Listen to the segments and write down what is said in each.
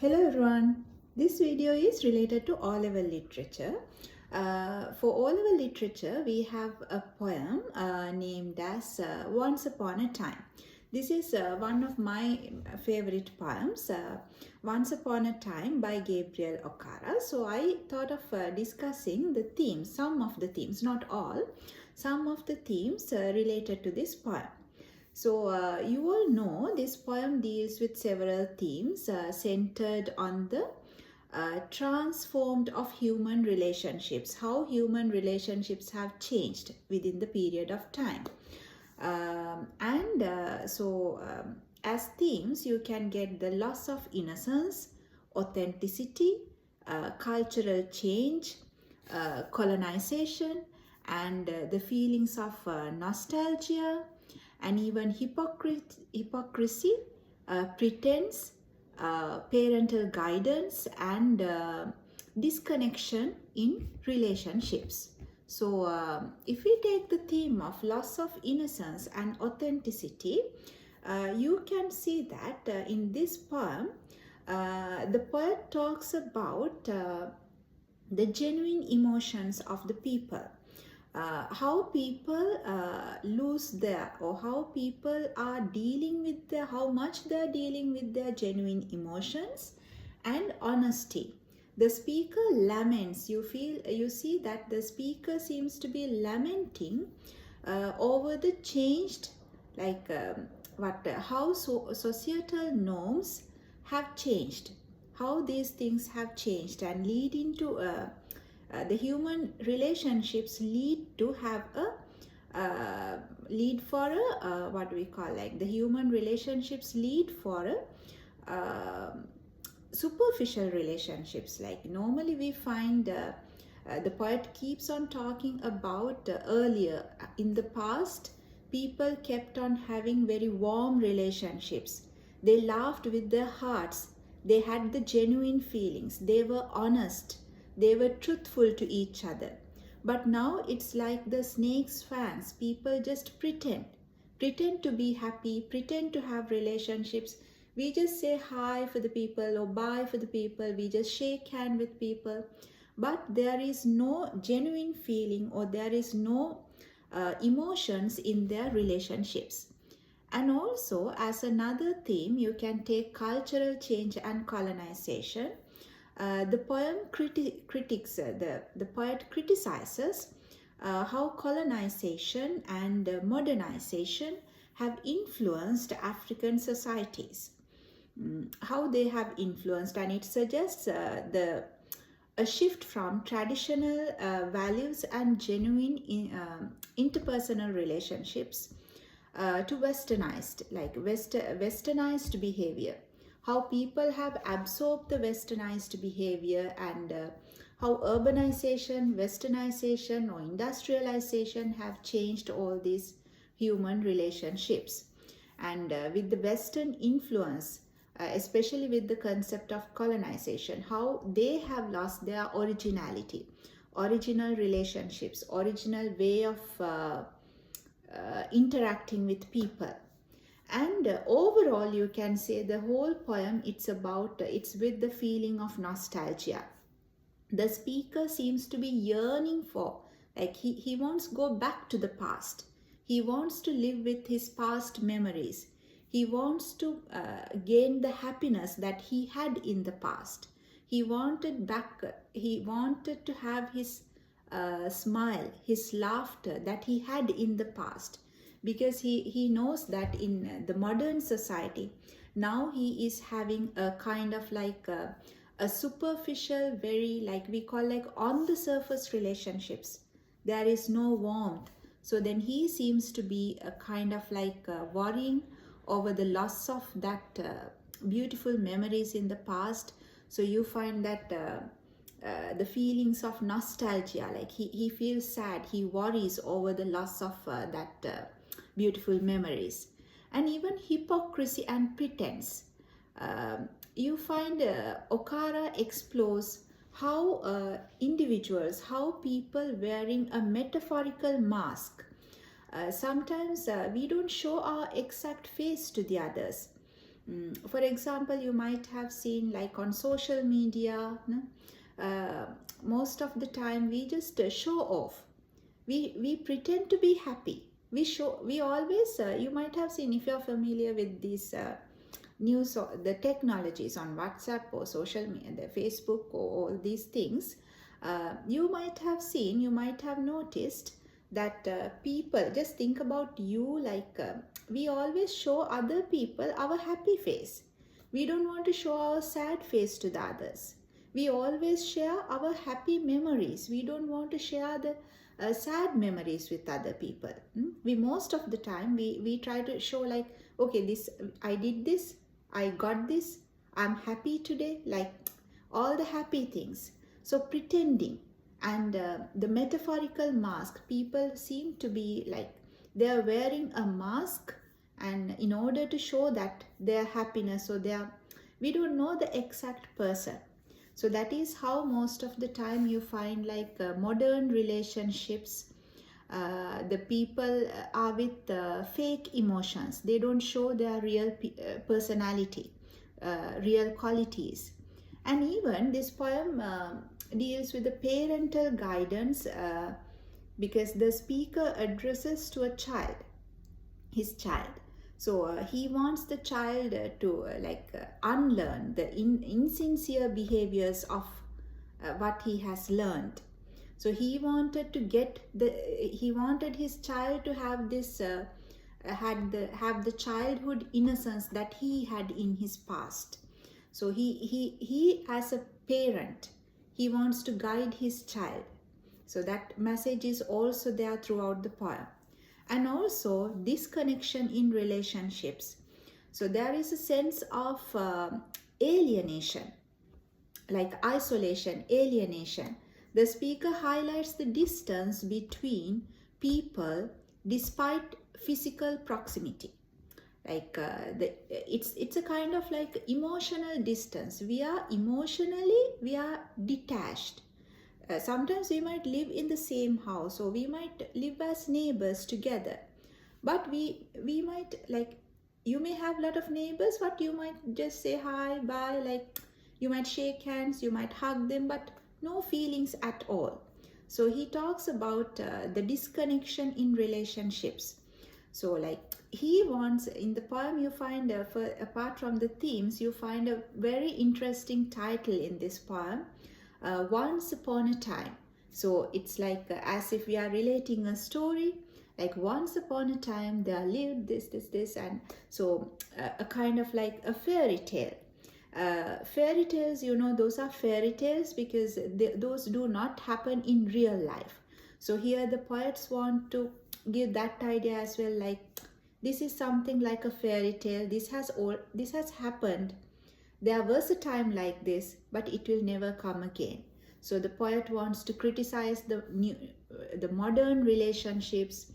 Hello everyone, this video is related to O-level literature. For O-level literature, we have a poem named as Once Upon a Time. This is one of my favorite poems, Once Upon a Time by Gabriel Okara. So I thought of discussing the themes, some of the themes, not all, some of the themes related to this poem. So, you all know this poem deals with several themes centered on the transformed of human relationships, how human relationships have changed within the period of time. As themes, you can get the loss of innocence, authenticity, cultural change, colonization, and the feelings of nostalgia, and even hypocrisy, pretense, parental guidance, and disconnection in relationships. So, if we take the theme of loss of innocence and authenticity, you can see that in this poem, the poet talks about the genuine emotions of the people. How people lose their, or how people are dealing with their, how much they're dealing with their genuine emotions and honesty. The speaker laments. You see that the speaker seems to be lamenting over the changed, like how societal norms have changed, how these things have changed and lead into the human relationships lead to have a lead for a what we call, like, the human relationships lead for a superficial relationships. Like, normally we find the poet keeps on talking about earlier in the past, people kept on having very warm relationships. They laughed with their hearts, they had the genuine feelings, they were honest, they were truthful to each other. But now it's like the snake's fangs. People just pretend to be happy, pretend to have relationships. We just say hi for the people or bye for the people. We just shake hand with people. But there is no genuine feeling, or there is no emotions in their relationships. And also, as another theme, you can take cultural change and colonization. The poem critiques, the poet criticizes how colonization and modernization have influenced African societies. How they have influenced, and it suggests a shift from traditional values and genuine interpersonal relationships to westernized, like westernized behavior. How people have absorbed the westernized behavior, and how urbanization, westernization, or industrialization have changed all these human relationships. And with the Western influence, especially with the concept of colonization, how they have lost their originality, original relationships, original way of interacting with people. And overall, you can say the whole poem, it's about, it's with the feeling of nostalgia. The speaker seems to be yearning for, like, he wants to go back to the past. He wants to live with his past memories. He wants to gain the happiness that he had in the past. He wanted back, he wanted to have his smile, his laughter that he had in the past, because he knows that in the modern society now he is having a kind of like a superficial, very, like, we call, like, on the surface relationships. There is no warmth. So then he seems to be a kind of like worrying over the loss of that beautiful memories in the past. So you find that the feelings of nostalgia, like he feels sad, he worries over the loss of that beautiful memories. And even hypocrisy and pretense. You find Okara explores how individuals, how people wearing a metaphorical mask. Sometimes we don't show our exact face to the others. For example, you might have seen like on social media, no? Most of the time we just show off. We pretend to be happy. We always, you might have seen, if you're familiar with these news or the technologies on WhatsApp or social media, the Facebook or all these things, you might have seen, you might have noticed that people, just think about you, like we always show other people our happy face. We don't want to show our sad face to the others. We always share our happy memories. We don't want to share the sad memories with other people. We most of the time we try to show like, okay, this, I did this, I got this, I'm happy today, like all the happy things. So pretending, and the metaphorical mask, people seem to be like they're wearing a mask, and in order to show that their happiness or their, we don't know the exact person. So that is how most of the time you find like modern relationships, the people are with fake emotions. They don't show their real personality, real qualities. And even this poem deals with the parental guidance, because the speaker addresses to a child, his child. So he wants the child to unlearn the insincere behaviors of what he has learned. So he wanted to he wanted his child to have this have the childhood innocence that he had in his past. So he as a parent, he wants to guide his child. So that message is also there throughout the poem. And also disconnection in relationships. So there is a sense of alienation, like isolation, alienation. The speaker highlights the distance between people despite physical proximity. Like it's a kind of like emotional distance. We are detached. Sometimes we might live in the same house, or we might live as neighbors together, but we might, like, you may have a lot of neighbors, but you might just say hi, bye, like you might shake hands, you might hug them, but no feelings at all. So he talks about the disconnection in relationships. So like he wants, in the poem you find apart from the themes, you find a very interesting title in this poem, Once Upon a Time. So it's like as if we are relating a story, like once upon a time there lived this, and so a kind of like a fairy tale. Fairy tales, those are fairy tales because those do not happen in real life. So here the poets want to give that idea as well, like this is something like a fairy tale. This has happened. There was a time like this, but it will never come again. So the poet wants to criticize the modern relationships,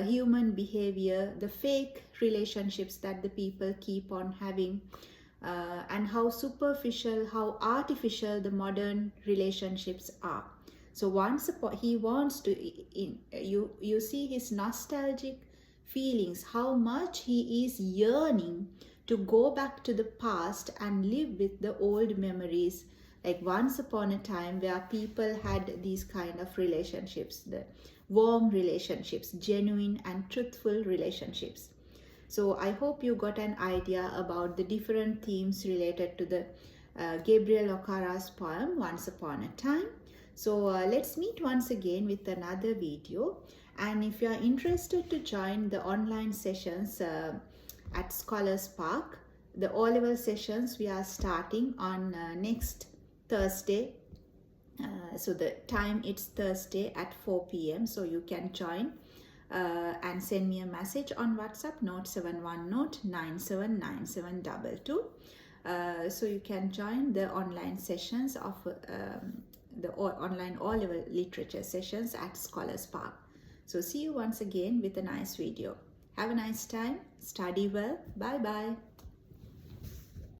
human behavior, the fake relationships that the people keep on having, and how superficial, how artificial the modern relationships are. So he wants to, you see his nostalgic feelings, how much he is yearning to go back to the past and live with the old memories, like once upon a time where people had these kind of relationships, the warm relationships, genuine and truthful relationships. So I hope you got an idea about the different themes related to the Gabriel Okara's poem, Once Upon a Time. So let's meet once again with another video. And if you are interested to join the online sessions at Scholars Park, the O-level sessions we are starting on next Thursday. So the time, it's Thursday at 4 p.m. So you can join and send me a message on WhatsApp, note 71 note 979722. So you can join the online sessions of the online O-level literature sessions at Scholars Park. So see you once again with a nice video. Have a nice time. Study well. Bye bye.